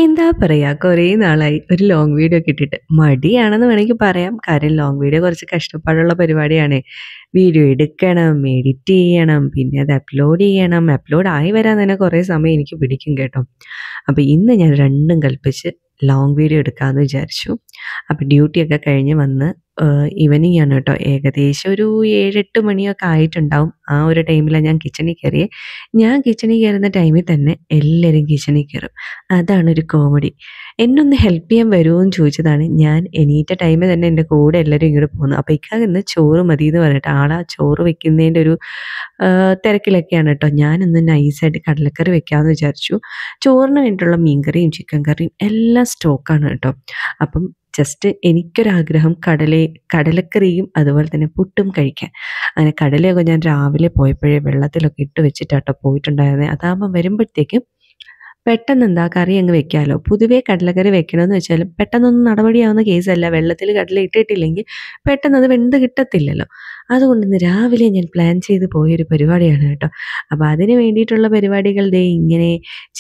എന്താ പറയാ, കുറേ നാളായി ഒരു ലോങ് വീഡിയോ ഒക്കെ ഇട്ടിട്ട്. മടിയാണെന്ന് വേണമെങ്കിൽ പറയാം. കാര്യം ലോങ് വീഡിയോ കുറച്ച് കഷ്ടപ്പാടുള്ള പരിപാടിയാണ്. വീഡിയോ എടുക്കണം, എഡിറ്റ് ചെയ്യണം, പിന്നെ അത് അപ്ലോഡ് ചെയ്യണം. അപ്ലോഡ് ആയി വരാൻ തന്നെ കുറേ സമയം എനിക്ക് പിടിക്കും കേട്ടോ. അപ്പോൾ ഇന്ന് ഞാൻ രണ്ടും കൽപ്പിച്ച് ലോങ് വീഡിയോ എടുക്കാമെന്ന് വിചാരിച്ചു. അപ്പോൾ ഡ്യൂട്ടിയൊക്കെ കഴിഞ്ഞ് വന്ന് ഈവനിങ് ആണ് കേട്ടോ. ഏകദേശം ഒരു 7-8 മണിയൊക്കെ ആയിട്ടുണ്ടാവും. ആ ഒരു ടൈമിലാണ് ഞാൻ കിച്ചണിൽ കയറിയത്. ഞാൻ കിച്ചണിൽ കയറുന്ന ടൈമിൽ തന്നെ എല്ലാവരും കിച്ചണിൽ കയറും. അതാണൊരു കോമഡി. എന്നെ ഒന്ന് ഹെൽപ്പ് ചെയ്യാൻ വരുമോ എന്ന് ചോദിച്ചതാണ്. ഞാൻ എണീറ്റ ടൈമിൽ തന്നെ എൻ്റെ കൂടെ എല്ലാവരും ഇങ്ങോട്ട് പോകുന്നു. അപ്പോൾ ഇക്കാക്ക് ഇന്ന് ചോറ് മതി എന്ന് പറഞ്ഞിട്ട് ആളാ ചോറ് വെക്കുന്നതിൻ്റെ ഒരു തിരക്കിലൊക്കെയാണ് കേട്ടോ. ഞാനിന്ന് നൈസായിട്ട് കടലക്കറി വെക്കാമെന്ന് വിചാരിച്ചു. ചോറിന് വേണ്ടിയിട്ടുള്ള മീൻകറിയും ചിക്കൻ കറിയും എല്ലാം സ്റ്റോക്കാണ് കേട്ടോ. അപ്പം ജസ്റ്റ് എനിക്കൊരാഗ്രഹം കടലക്കറിയും അതുപോലെ തന്നെ പുട്ടും കഴിക്കാൻ. അങ്ങനെ കടലയൊക്കെ ഞാൻ രാവിലെ പോയപ്പോഴേ വെള്ളത്തിലൊക്കെ ഇട്ട് വെച്ചിട്ടാട്ടോ പോയിട്ടുണ്ടായിരുന്നത്. അതാകുമ്പോൾ വരുമ്പോഴത്തേക്കും പെട്ടെന്ന് എന്താ കറി അങ്ങ് വെക്കാമല്ലോ. പൊതുവേ കടലക്കറി വെക്കണമെന്ന് വെച്ചാൽ പെട്ടെന്നൊന്നും നടപടിയാവുന്ന കേസല്ല. വെള്ളത്തിൽ കടല ഇട്ടിട്ടില്ലെങ്കിൽ പെട്ടെന്ന് അത് വെന്ത് കിട്ടത്തില്ലല്ലോ. അതുകൊണ്ട് ഇന്ന് രാവിലെ ഞാൻ പ്ലാൻ ചെയ്ത് പോയൊരു പരിപാടിയാണ് കേട്ടോ. അപ്പോൾ അതിന് വേണ്ടിയിട്ടുള്ള പരിപാടികൾ ദേ ഇങ്ങനെ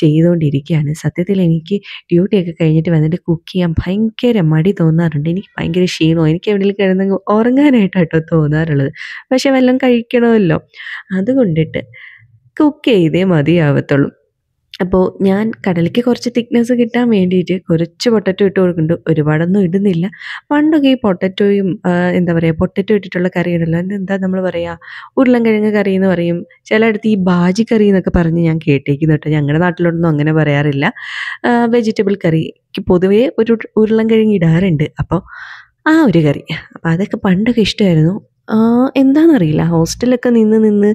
ചെയ്തുകൊണ്ടിരിക്കുകയാണ്. സത്യത്തിൽ എനിക്ക് ഡ്യൂട്ടിയൊക്കെ കഴിഞ്ഞിട്ട് വന്നിട്ട് കുക്ക് ചെയ്യാൻ ഭയങ്കര മടി തോന്നാറുണ്ട്. എനിക്ക് ഭയങ്കര ക്ഷീണവും എനിക്ക് എവിടെയെങ്കിലും കിടന്നങ്ങ് ഉറങ്ങാനായിട്ടാട്ടോ തോന്നാറുള്ളത്. പക്ഷെ വല്ലതും കഴിക്കണമല്ലോ. അതുകൊണ്ടിട്ട് കുക്ക് ചെയ്തേ മതിയാവത്തുള്ളൂ. അപ്പോൾ ഞാൻ കടലയ്ക്ക് കുറച്ച് തിക്നെസ് കിട്ടാൻ വേണ്ടിയിട്ട് കുറച്ച് പൊട്ടറ്റോ ഇട്ട് കൊടുക്കുന്നുണ്ട്. ഒരുപാടൊന്നും ഇടുന്നില്ല. പണ്ടൊക്കെ ഈ പൊട്ടറ്റോയും എന്താ പറയുക, പൊട്ടറ്റോ ഇട്ടിട്ടുള്ള കറി ഉണ്ടല്ലോ, എന്താ നമ്മൾ പറയുക, ഉരുളൻകിഴങ്ങ് കറി എന്ന് പറയും. ചിലയിടത്ത് ഈ ബാജി കറി എന്നൊക്കെ പറഞ്ഞ് ഞാൻ കേട്ടേക്കുന്നു കേട്ടോ. ഞങ്ങളുടെ നാട്ടിലൊന്നും അങ്ങനെ പറയാറില്ല. വെജിറ്റബിൾ കറിക്ക് പൊതുവേ ഒരു ഉരുളൻകിഴങ്ങ് ഇടാറുണ്ട്. അപ്പോൾ ആ ഒരു കറി, അപ്പോൾ അതൊക്കെ പണ്ടൊക്കെ ഇഷ്ടമായിരുന്നു. എന്താണെന്നറിയില്ല, ഹോസ്റ്റലൊക്കെ നിന്ന്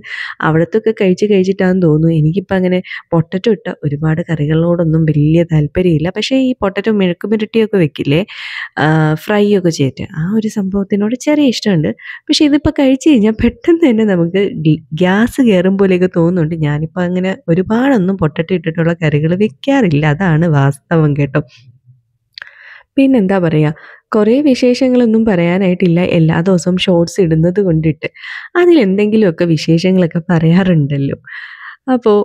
അവിടത്തൊക്കെ കഴിച്ചിട്ടാണെന്ന് തോന്നുന്നു എനിക്കിപ്പോൾ അങ്ങനെ പൊട്ടറ്റോ ഇട്ട ഒരുപാട് കറികളോടൊന്നും വലിയ താല്പര്യമില്ല. പക്ഷേ ഈ പൊട്ടറ്റോ മെഴുക്ക് പുരട്ടിയൊക്കെ വെക്കില്ലേ, ഫ്രൈ ഒക്കെ ചെയ്തിട്ട്, ആ ഒരു സംഭവത്തിനോട് ചെറിയ ഇഷ്ടമുണ്ട്. പക്ഷേ ഇതിപ്പോൾ കഴിച്ച് കഴിഞ്ഞാൽ പെട്ടെന്ന് തന്നെ നമുക്ക് ഗ്യാസ് കയറും പോലെയൊക്കെ തോന്നുന്നുണ്ട്. ഞാനിപ്പോൾ അങ്ങനെ ഒരുപാടൊന്നും പൊട്ടറ്റോ ഇട്ടിട്ടുള്ള കറികൾ വെക്കാറില്ല. അതാണ് വാസ്തവം കേട്ടോ. പിന്നെന്താ പറയുക, കുറേ വിശേഷങ്ങളൊന്നും പറയാനായിട്ടില്ല. എല്ലാ ദിവസവും ഷോർട്സ് ഇടുന്നത് കൊണ്ടിട്ട് അതിലെന്തെങ്കിലുമൊക്കെ വിശേഷങ്ങളൊക്കെ പറയാറുണ്ടല്ലോ. അപ്പോൾ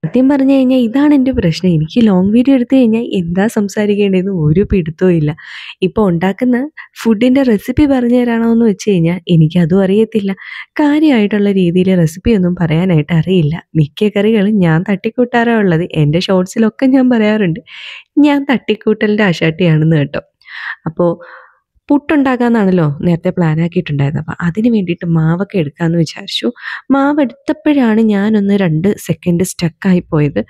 സത്യം പറഞ്ഞു കഴിഞ്ഞാൽ ഇതാണ് എൻ്റെ പ്രശ്നം. എനിക്ക് ലോങ് വീഡിയോ എടുത്തു കഴിഞ്ഞാൽ എന്താ സംസാരിക്കേണ്ടതെന്ന് ഒരു പിടുത്തവും ഇല്ല. ഇപ്പോൾ ഉണ്ടാക്കുന്ന ഫുഡിൻ്റെ റെസിപ്പി പറഞ്ഞു തരാണോ എന്ന് വെച്ച് കഴിഞ്ഞാൽ എനിക്കതും അറിയത്തില്ല. കാര്യമായിട്ടുള്ള രീതിയിൽ റെസിപ്പിയൊന്നും പറയാനായിട്ട് അറിയില്ല. മിക്ക കറികളും ഞാൻ തട്ടിക്കൂട്ടാറാണ് ഉള്ളത്. എൻ്റെ ഷോർട്സിലൊക്കെ ഞാൻ പറയാറുണ്ട് ഞാൻ തട്ടിക്കൂട്ടലിൻ്റെ ആശാട്ടിയാണെന്ന് കേട്ടോ. അപ്പോൾ പുട്ടുണ്ടാക്കാമെന്നാണല്ലോ നേരത്തെ പ്ലാൻ ആക്കിയിട്ടുണ്ടായിരുന്നത്. അപ്പോൾ അതിന് വേണ്ടിയിട്ട് മാവൊക്കെ എടുക്കാമെന്ന് വിചാരിച്ചു. മാവ് എടുത്തപ്പോഴാണ് ഞാനൊന്ന് 2 സെക്കൻഡ് സ്റ്റക്കായി പോയത്.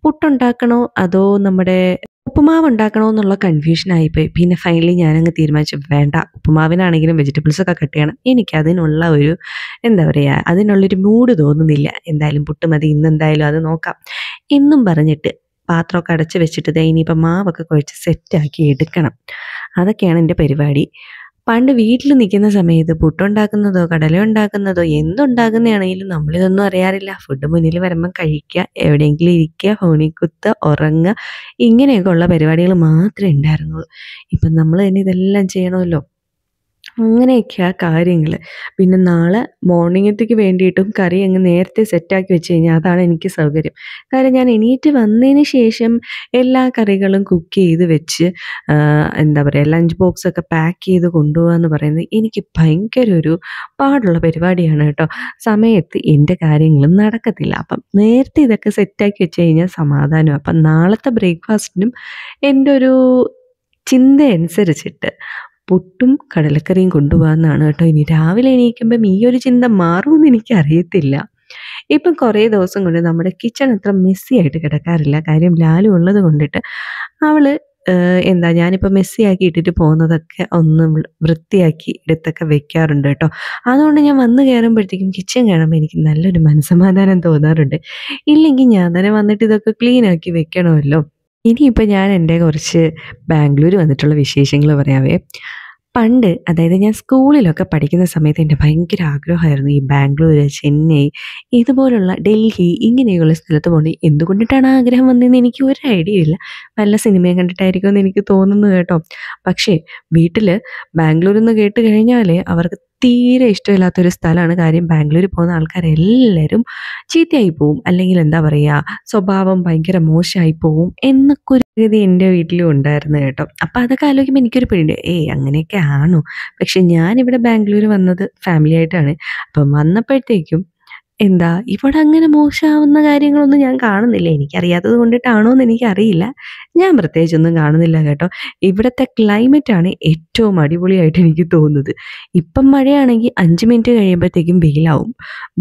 പുട്ടുണ്ടാക്കണോ അതോ നമ്മുടെ ഉപ്പുമാവ് ഉണ്ടാക്കണോ എന്നുള്ള കൺഫ്യൂഷനായിപ്പോയി. പിന്നെ ഫൈനലി ഞാനങ്ങ് തീരുമാനിച്ചു, വേണ്ട, ഉപ്പുമാവിനാണെങ്കിലും വെജിറ്റബിൾസൊക്കെ കട്ട് ചെയ്യണം. എനിക്കതിനുള്ള ഒരു എന്താ പറയുക, അതിനുള്ളൊരു മൂഡ് തോന്നുന്നില്ല. എന്തായാലും പുട്ട് മതി, ഇന്നെന്തായാലും അത് നോക്കാം എന്നും പറഞ്ഞിട്ട് പാത്രമൊക്കെ അടച്ച് വെച്ചിട്ട് ദേ ഇനിയിപ്പോൾ മാവൊക്കെ കുഴച്ച് സെറ്റാക്കി എടുക്കണം. അതൊക്കെയാണ് എൻ്റെ പരിപാടി. പണ്ട് വീട്ടിൽ നിൽക്കുന്ന സമയത്ത് പുട്ടുണ്ടാക്കുന്നതോ കടല ഉണ്ടാക്കുന്നതോ എന്തുണ്ടാക്കുന്നതാണെങ്കിലും നമ്മളിതൊന്നും അറിയാറില്ല. ഫുഡ് മുന്നിൽ വരുമ്പം കഴിക്കുക, എവിടെയെങ്കിലും ഇരിക്കുക, ഫോണിൽ കുത്തുക, ഉറങ്ങുക, ഇങ്ങനെയൊക്കെ ഉള്ള പരിപാടികൾ മാത്രമേ ഉണ്ടായിരുന്നുള്ളൂ. ഇപ്പം നമ്മൾ തന്നെ ഇതെല്ലാം ചെയ്യണമല്ലോ. അങ്ങനെയൊക്കെയാണ് കാര്യങ്ങൾ. പിന്നെ നാളെ മോർണിംഗത്തേക്ക് വേണ്ടിയിട്ടും കറി അങ്ങ് നേരത്തെ സെറ്റാക്കി വെച്ച് കഴിഞ്ഞാൽ അതാണ് എനിക്ക് സൗകര്യം. കാര്യം ഞാൻ എണീറ്റ് വന്നതിന് ശേഷം എല്ലാ കറികളും കുക്ക് ചെയ്ത് വെച്ച് എന്താ പറയുക, ലഞ്ച് ബോക്സൊക്കെ പാക്ക് ചെയ്ത് കൊണ്ടുപോകുക എന്ന് പറയുന്നത് എനിക്ക് ഭയങ്കര ഒരു പാടുള്ള പരിപാടിയാണ് കേട്ടോ. സമയത്ത് എൻ്റെ കാര്യങ്ങളും നടക്കത്തില്ല. അപ്പം നേരത്തെ ഇതൊക്കെ സെറ്റാക്കി വെച്ച് കഴിഞ്ഞാൽ സമാധാനം. അപ്പം നാളത്തെ ബ്രേക്ക്ഫാസ്റ്റിനും എൻ്റെ ഒരു ചിന്ത അനുസരിച്ചിട്ട് പുട്ടും കടലക്കറിയും കൊണ്ടുപോകാമെന്നാണ് കേട്ടോ. ഇനി രാവിലെ എണീക്കുമ്പം ഈ ഒരു ചിന്ത മാറുമെന്ന് എനിക്കറിയത്തില്ല. ഇപ്പം കുറേ ദിവസം കൊണ്ട് നമ്മുടെ കിച്ചൺ അത്ര മെസ്സി ആയിട്ട് കിടക്കാറില്ല. കാര്യം ലാലു ഉള്ളത് കൊണ്ടിട്ട് അവൾ എന്താ ഞാനിപ്പോൾ മെസ്സിയാക്കി ഇട്ടിട്ട് പോകുന്നതൊക്കെ ഒന്ന് വൃത്തിയാക്കി എടുത്തൊക്കെ വെക്കാറുണ്ട് കേട്ടോ. അതുകൊണ്ട് ഞാൻ വന്ന് കയറുമ്പോഴത്തേക്കും കിച്ചൺ കാണുമ്പോൾ എനിക്ക് നല്ലൊരു മനസ്സമാധാനം തോന്നാറുണ്ട്. ഇല്ലെങ്കിൽ ഞാൻ തന്നെ വന്നിട്ട് ഇതൊക്കെ ക്ലീനാക്കി വെക്കണമല്ലോ. ഇനിയിപ്പോൾ ഞാൻ എൻ്റെ കുറച്ച് ബാംഗ്ലൂർ വന്നിട്ടുള്ള വിശേഷങ്ങൾ പറയാവേ. പണ്ട്, അതായത് ഞാൻ സ്കൂളിലൊക്കെ പഠിക്കുന്ന സമയത്ത് എൻ്റെ ഭയങ്കര ആഗ്രഹമായിരുന്നു ഈ ബാംഗ്ലൂർ, ചെന്നൈ, ഇതുപോലുള്ള ഡൽഹി ഇങ്ങനെയുള്ള സ്ഥലത്ത് പോകണം. എന്തുകൊണ്ടിട്ടാണ് ആഗ്രഹം വന്നതെന്ന് എനിക്ക് ഒരു ഐഡിയ ഇല്ല. വല്ല സിനിമയും കണ്ടിട്ടായിരിക്കുമെന്ന് എനിക്ക് തോന്നുന്നു കേട്ടോ. പക്ഷേ വീട്ടിൽ ബാംഗ്ലൂർ എന്ന് കേട്ട് കഴിഞ്ഞാൽ അവർക്ക് തീരെ ഇഷ്ടമില്ലാത്തൊരു സ്ഥലമാണ്. കാര്യം ബാംഗ്ലൂർ പോകുന്ന ആൾക്കാരെല്ലാവരും ചീത്തയായി പോവും, അല്ലെങ്കിൽ എന്താ പറയുക, സ്വഭാവം ഭയങ്കര മോശമായി പോവും എന്നൊക്കെ ഒരു രീതി എൻ്റെ വീട്ടിലും ഉണ്ടായിരുന്നു കേട്ടോ. അപ്പം അതൊക്കെ ആലോചിക്കുമ്പോൾ എനിക്കൊരു പേടിയുണ്ട്, അങ്ങനെയൊക്കെ ആണോ? പക്ഷെ ഞാനിവിടെ ബാംഗ്ലൂർ വന്നത് ഫാമിലി ആയിട്ടാണ്. അപ്പം വന്നപ്പോഴത്തേക്കും എന്താ ഇവിടെ അങ്ങനെ മോശമാവുന്ന കാര്യങ്ങളൊന്നും ഞാൻ കാണുന്നില്ല. എനിക്കറിയാത്തത് കൊണ്ടിട്ടാണോ എന്ന് എനിക്കറിയില്ല. ഞാൻ പ്രത്യേകിച്ചൊന്നും കാണുന്നില്ല കേട്ടോ. ഇവിടുത്തെ ക്ലൈമറ്റാണ് ഏറ്റവും അടിപൊളിയായിട്ട് എനിക്ക് തോന്നുന്നത്. ഇപ്പം മഴയാണെങ്കിൽ 5 മിനിറ്റ് കഴിയുമ്പോഴത്തേക്കും വെയിലാവും.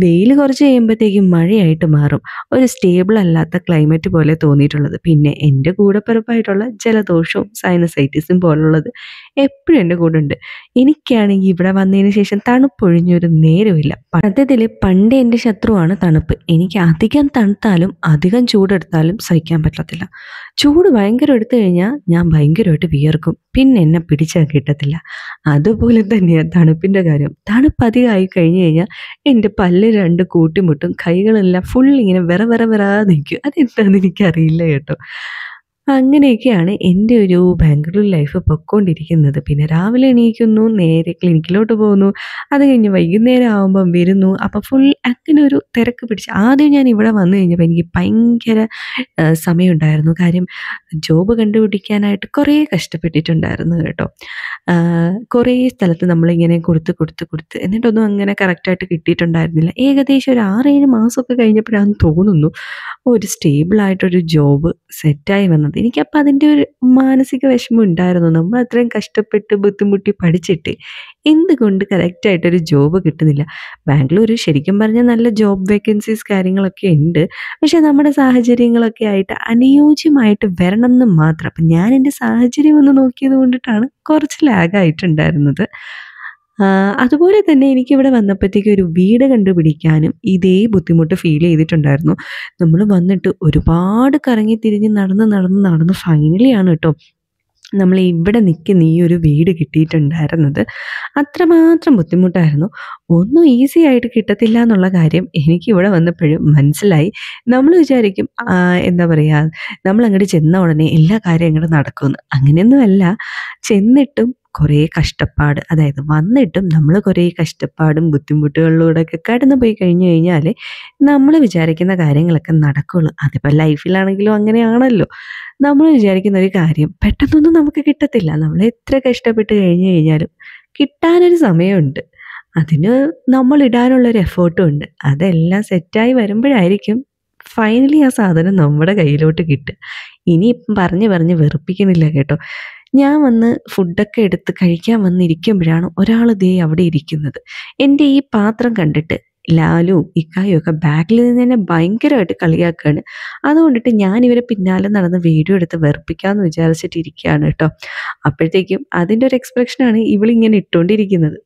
വെയിൽ കുറച്ച് കഴിയുമ്പോഴത്തേക്കും മഴയായിട്ട് മാറും. ഒരു സ്റ്റേബിൾ അല്ലാത്ത ക്ലൈമറ്റ് പോലെ തോന്നിയിട്ടുള്ളത്. പിന്നെ എൻ്റെ കൂടപ്പിറപ്പായിട്ടുള്ള ജലദോഷവും സൈനസൈറ്റിസും പോലുള്ളത് എപ്പോഴും എൻ്റെ കൂടെ ഉണ്ട്. എനിക്കാണെങ്കിൽ ഇവിടെ വന്നതിന് ശേഷം തണുപ്പൊഴിഞ്ഞൊരു നേരമില്ല. സത്യത്തിൽ പണ്ട് എൻ്റെ ശത്രുവാണ് തണുപ്പ്. എനിക്ക് അധികം തണുത്താലും അധികം ചൂടെടുത്താലും സഹിക്കാൻ പറ്റത്തില്ല. ചൂട് ഭയങ്കര എടുത്തു കഴിഞ്ഞാൽ ഞാൻ ഭയങ്കരമായിട്ട് വിയർക്കും. പിന്നെ എന്നെ പിടിച്ചാൽ കിട്ടത്തില്ല. അതുപോലെ തന്നെയാണ് തണുപ്പിൻ്റെ കാര്യം. തണുപ്പ് അധികമായി കഴിഞ്ഞ് കഴിഞ്ഞാൽ എൻ്റെ പല്ല് രണ്ട് കൂട്ടിമുട്ടും, കൈകളെല്ലാം ഫുൾ ഇങ്ങനെ വിറ നിൽക്കും. അതെന്താണെന്ന് എനിക്കറിയില്ല കേട്ടോ. അങ്ങനെയൊക്കെയാണ് എൻ്റെ ഒരു ബാംഗ്ലൂർ ലൈഫ് പൊയ്ക്കൊണ്ടിരിക്കുന്നത്. പിന്നെ രാവിലെ എണീക്കുന്നു, നേരെ ക്ലിനിക്കിലോട്ട് പോകുന്നു. അത് കഴിഞ്ഞ് വൈകുന്നേരം ആകുമ്പം വരുന്നു. അപ്പോൾ ഫുൾ അങ്ങനെ ഒരു തിരക്ക് പിടിച്ച്. ആദ്യം ഞാൻ ഇവിടെ വന്നു കഴിഞ്ഞപ്പോൾ എനിക്ക് ഭയങ്കര സമയമുണ്ടായിരുന്നു. കാര്യം ജോബ് കണ്ടുപിടിക്കാനായിട്ട് കുറേ കഷ്ടപ്പെട്ടിട്ടുണ്ടായിരുന്നു കേട്ടോ. കുറേ സ്ഥലത്ത് നമ്മളിങ്ങനെ കൊടുത്ത് എന്നിട്ടൊന്നും അങ്ങനെ കറക്റ്റായിട്ട് കിട്ടിയിട്ടുണ്ടായിരുന്നില്ല. ഏകദേശം ഒരു 6-7 മാസമൊക്കെ കഴിഞ്ഞപ്പോഴാണെന്ന് തോന്നുന്നു ഒരു സ്റ്റേബിളായിട്ടൊരു ജോബ് സെറ്റായി വന്നത്. എനിക്കപ്പോൾ അതിൻ്റെ ഒരു മാനസിക വിഷമം ഉണ്ടായിരുന്നു. നമ്മൾ അത്രയും കഷ്ടപ്പെട്ട് ബുദ്ധിമുട്ടി പഠിച്ചിട്ട് എന്തുകൊണ്ട് കറക്റ്റായിട്ടൊരു ജോബ് കിട്ടുന്നില്ല? ബാംഗ്ലൂർ ശരിക്കും പറഞ്ഞാൽ നല്ല ജോബ് വേക്കൻസീസ് കാര്യങ്ങളൊക്കെ ഉണ്ട്. പക്ഷേ നമ്മുടെ സാഹചര്യങ്ങളൊക്കെ ആയിട്ട് അനുയോജ്യമായിട്ട് വരണം എന്ന് മാത്രം. അപ്പം ഞാൻ എൻ്റെ സാഹചര്യം ഒന്ന് നോക്കിയത് കൊണ്ടിട്ടാണ് കുറച്ച് ലാഗായിട്ടുണ്ടായിരുന്നത്. അതുപോലെ തന്നെ എനിക്കിവിടെ വന്നപ്പോഴത്തേക്കും ഒരു വീട് കണ്ടുപിടിക്കാനും ഇതേ ബുദ്ധിമുട്ട് ഫീൽ ചെയ്തിട്ടുണ്ടായിരുന്നു. നമ്മൾ വന്നിട്ട് ഒരുപാട് കറങ്ങി തിരിഞ്ഞ് നടന്ന് ഫൈനലിയാണ് കേട്ടോ നമ്മൾ ഇവിടെ നിൽക്കുന്ന ഈ ഒരു വീട് കിട്ടിയിട്ടുണ്ടായിരുന്നത്. അത്രമാത്രം ബുദ്ധിമുട്ടായിരുന്നു. ഒന്നും ഈസി ആയിട്ട് കിട്ടത്തില്ല എന്നുള്ള കാര്യം എനിക്കിവിടെ വന്നപ്പോഴും മനസ്സിലായി. നമ്മൾ വിചാരിക്കും എന്താ പറയുക, നമ്മളങ്ങോട്ട് ചെന്ന ഉടനെ എല്ലാ കാര്യം അങ്ങോട്ട് നടക്കുമെന്ന്. അങ്ങനെയൊന്നുമല്ല. ചെന്നിട്ടും കുറേ കഷ്ടപ്പാട്, അതായത് വന്നിട്ടും നമ്മൾ കുറേ കഷ്ടപ്പാടും ബുദ്ധിമുട്ടുകളിലൂടെയൊക്കെ കടന്നു പോയി കഴിഞ്ഞു കഴിഞ്ഞാൽ നമ്മൾ വിചാരിക്കുന്ന കാര്യങ്ങളൊക്കെ നടക്കുകയുള്ളൂ. അതിപ്പോൾ ലൈഫിലാണെങ്കിലും അങ്ങനെയാണല്ലോ. നമ്മൾ വിചാരിക്കുന്ന ഒരു കാര്യം പെട്ടെന്നൊന്നും നമുക്ക് കിട്ടത്തില്ല. നമ്മൾ എത്ര കഷ്ടപ്പെട്ട് കഴിഞ്ഞു കഴിഞ്ഞാലും കിട്ടാനൊരു സമയമുണ്ട്. അതിന് നമ്മൾ ഇടാനുള്ളൊരു എഫേർട്ടും ഉണ്ട്. അതെല്ലാം സെറ്റായി വരുമ്പോഴായിരിക്കും ഫൈനലി ആ സാധനം നമ്മുടെ കയ്യിലോട്ട് കിട്ടുക. ഇനിയിപ്പം പറഞ്ഞ് വെറുപ്പിക്കണില്ല കേട്ടോ. ഞാൻ വന്ന് ഫുഡൊക്കെ എടുത്ത് കഴിക്കാൻ വന്നിരിക്കുമ്പോഴാണ് ഒരാൾ ദേ അവിടെ ഇരിക്കുന്നത്. എൻ്റെ ഈ പാത്രം കണ്ടിട്ട് ലാലും ഇക്കായും ഒക്കെ ബാക്കിൽ നിന്ന് എന്നെ ഭയങ്കരമായിട്ട് കളിയാക്കുകയാണ്. അതുകൊണ്ടിട്ട് ഞാൻ ഇവരെ പിന്നാലെ നടന്ന് വീഡിയോ എടുത്ത് വെറുപ്പിക്കാമെന്ന് വിചാരിച്ചിട്ടിരിക്കുകയാണ് കേട്ടോ. അപ്പോഴത്തേക്കും അതിൻ്റെ ഒരു എക്സ്പ്രഷനാണ് ഇവളിങ്ങനെ ഇട്ടുകൊണ്ടിരിക്കുന്നത്.